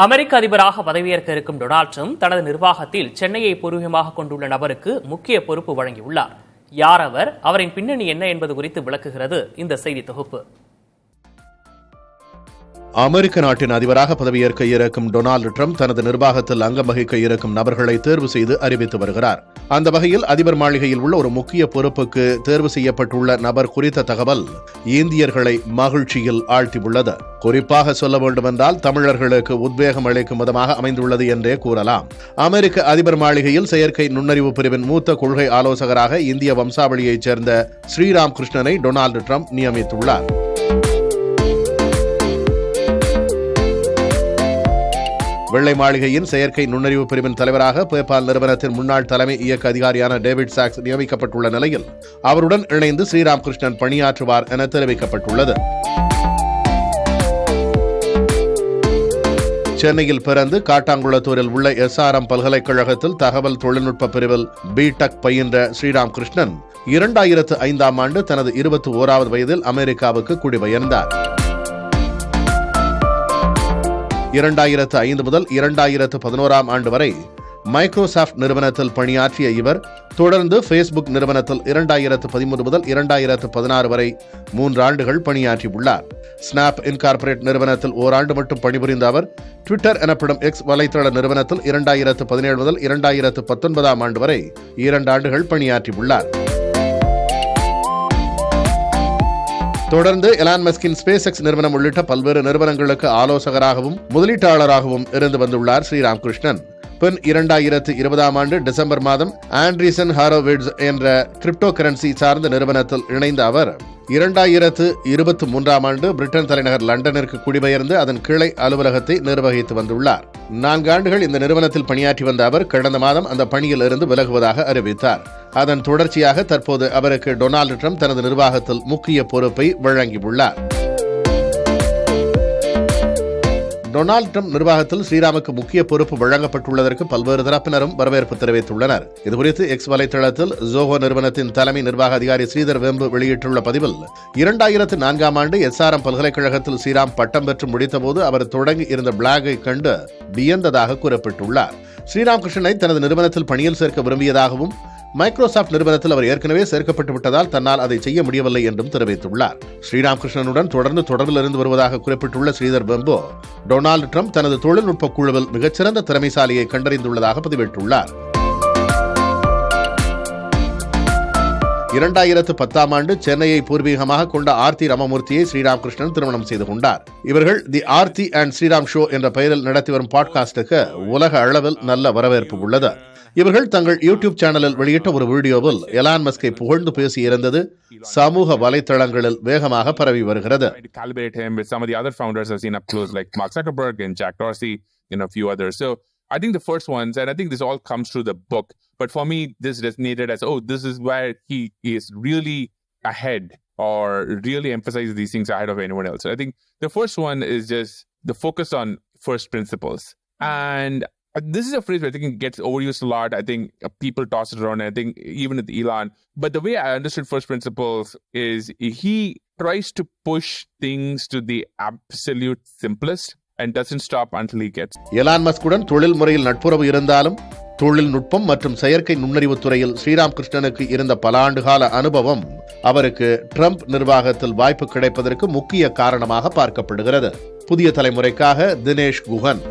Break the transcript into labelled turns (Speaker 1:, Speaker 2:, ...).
Speaker 1: அமெரிக்க அதிபராக பதவியேற்க இருக்கும் டொனால்ட் ட்ரம்ப் தனது நிர்வாகத்தில் சென்னையை பூர்வீகமாக கொண்டுள்ள நபருக்கு முக்கிய பொறுப்பு வழங்கியுள்ளார். யார் அவர், அவரின் பின்னணி என்ன என்பது குறித்து விளக்குகிறது இந்த செய்தி தொகுப்பு.
Speaker 2: அமெரிக்க நாட்டின் அதிபராக பதவியேற்க இருக்கும் டொனால்டு ட்ரம்ப் தனது நிர்வாகத்தில் அங்கம் வகிக்க இருக்கும் நபர்களை தேர்வு செய்து அறிவித்து வருகிறார். அந்த வகையில் அதிபர் மாளிகையில் உள்ள ஒரு முக்கிய பொறுப்புக்கு தேர்வு செய்யப்பட்டுள்ள நபர் குறித்த தகவல் இந்தியர்களை மகிழ்ச்சியில் ஆழ்த்தியுள்ளது. குறிப்பாக சொல்ல வேண்டுமென்றால் தமிழர்களுக்கு உத்வேகம் அளிக்கும் விதமாக அமைந்துள்ளது என்றே கூறலாம். அமெரிக்க அதிபர் மாளிகையில் செயற்கை நுண்ணறிவு பிரிவின் மூத்த கொள்கை ஆலோசகராக இந்திய வம்சாவளியைச் சேர்ந்த ஸ்ரீராம் கிருஷ்ணனை டொனால்டு ட்ரம்ப் நியமித்துள்ளார். வெள்ளை மாளிகையின் செயற்கை நுண்ணறிவு பிரிவின் தலைவராக பேபால் நிறுவனத்தின் முன்னாள் தலைமை இயக்க அதிகாரியான டேவிட் சாக்ஸ் நியமிக்கப்பட்டுள்ள நிலையில் அவருடன் இணைந்து ஸ்ரீராம் கிருஷ்ணன் பணியாற்றுவார் என தெரிவிக்கப்பட்டுள்ளது. சென்னையில் பிறந்து காட்டாங்குளத்தூரில் உள்ள SRM பல்கலைக்கழகத்தில் தகவல் தொழில்நுட்ப பிரிவில் B.Tech பயின்ற ஸ்ரீராம் கிருஷ்ணன் 2005ஆம் ஆண்டு தனது 21வது வயதில் அமெரிக்காவுக்கு குடிபெயர்ந்தார். 2005 முதல் 2011ஆம் ஆண்டு வரை மைக்ரோசாப்ட் நிறுவனத்தில் பணியாற்றிய இவர் தொடர்ந்து Facebook நிறுவனத்தில் 2013 முதல் 2016 வரை 3 ஆண்டுகள் பணியாற்றியுள்ளார். ஸ்னாப் இன்கார்பரேட் நிறுவனத்தில் ஓராண்டு மட்டும் பணிபுரிந்த அவர் ட்விட்டர் எனப்படும் X வலைத்தள நிறுவனத்தில் 2017 முதல் 2019ஆம் ஆண்டு வரை 2 ஆண்டுகள் பணியாற்றியுள்ளார். தொடர்ந்து எலான் மஸ்கின் ஸ்பேஸ் எக்ஸ் நிறுவனம் உள்ளிட்ட பல்வேறு நிறுவனங்களுக்கு ஆலோசகராகவும் முதலீட்டாளராகவும் இருந்து வந்துள்ளார் ஸ்ரீராம் கிருஷ்ணன். பின் 2020ஆம் ஆண்டு டிசம்பர் மாதம் ஆண்ட்ரீசன் ஹாரோவிட்ஸ் என்ற கிரிப்டோ கரன்சி சார்ந்த நிறுவனத்தில் இணைந்த அவர் 2023ஆம் ஆண்டு பிரிட்டன் தலைநகர் லண்டனிற்கு குடிபெயர்ந்து அதன் கிளை அலுவலகத்தை நிர்வகித்து வந்துள்ளார். 4 ஆண்டுகள் இந்த நிறுவனத்தில் பணியாற்றி வந்த அவர் கடந்த மாதம் அந்த பணியில் இருந்து விலகுவதாக அறிவித்தார். அதன் தொடர்ச்சியாக தற்போது அவருக்கு டொனால்டு ட்ரம்ப் தனது நிர்வாகத்தில் முக்கிய பொறுப்பை வழங்கியுள்ளார். டொனால்டு ட்ரம்ப் நிர்வாகத்தில் ஸ்ரீராமுக்கு முக்கிய பொறுப்பு வழங்கப்பட்டுள்ளதற்கு பல்வேறு தரப்பினரும் வரவேற்பு தெரிவித்துள்ளனர். இதுகுறித்து X வலைத்தளத்தில் ஜோஹோ நிறுவனத்தின் தலைமை நிர்வாக அதிகாரி ஸ்ரீதர் வெம்பு வெளியிட்டுள்ள பதிவில் 2004ஆம் ஆண்டு SRM பல்கலைக்கழகத்தில் ஸ்ரீராம் பட்டம் பெற்று முடித்தபோது அவர் தொடங்கி இருந்த பிளாகை கண்டு வியந்ததாக குறிப்பிட்டுள்ளார். ஸ்ரீராம் கிருஷ்ணனை தனது நிறுவனத்தில் பணியில் சேர்க்க விரும்பியதாகவும் மைக்ரோசாப்ட் நிறுவனத்தில் அவர் ஏற்கனவே சேர்க்கப்பட்டு விட்டதால் தன்னால் அதை செய்ய முடியவில்லை என்றும் தெரிவித்துள்ளார். ஸ்ரீராம் கிருஷ்ணனுடன் தொடர்ந்து தொடர்பில் இருந்து வருவதாக குறிப்பிட்டுள்ள ஸ்ரீதர் வெம்போ டொனால்டு ட்ரம்ப் தனது தொழில்நுட்ப குழுவில் மிகச்சிறந்த திறமைசாலியை கண்டறிந்துள்ளதாக பதிவிட்டுள்ளார். 2010ஆம் ஆண்டு சென்னையை பூர்வீகமாக கொண்ட ஆர்த்தி ராமமூர்த்தியை ஸ்ரீராம் கிருஷ்ணன் திருமணம் செய்து கொண்டார். இவர்கள் தி ஆர்த்தி அண்ட் ஸ்ரீராம் ஷோ என்ற பெயரில் நடத்தி வரும் பாட்காஸ்டுக்கு உலக அளவில் நல்ல வரவேற்பு உள்ளது. இவர்கள் தங்கள் யூடியூப் சேனலில் வெளியிட்ட ஒரு வீடியோவில் எலான் மஸ்கை புகழ்ந்து பேசியிருந்தது சமூக வலைத்தளங்களில் வேகமாக பரவி வருகிறது.
Speaker 3: I think the first ones, and I think this all comes through the book, but for me, this resonated as, this is where he is really ahead or really emphasizes these things ahead of anyone else. So I think the first one is just the focus on first principles. And this is a phrase where I think it gets overused a lot. I think people toss it around, and I think even with Elon. But the way I understood first principles is he tries to push things to the absolute simplest and doesn't stop until he gets.
Speaker 2: Elon மஸ்குடன் தொழில் முறையில் நட்புறவு இருந்தாலும் தொழில்நுட்பம் மற்றும் செயற்கை நுண்ணறிவு துறையில் ஸ்ரீராம் கிருஷ்ணனுக்கு இருந்த பல ஆண்டுகால அனுபவம் அவருக்கு ட்ரம்ப் நிர்வாகத்தில் வாய்ப்பு கிடைப்பதற்கு முக்கிய காரணமாக பார்க்கப்படுகிறது. புதிய தலைமுறைக்காக தினேஷ் குஹன்.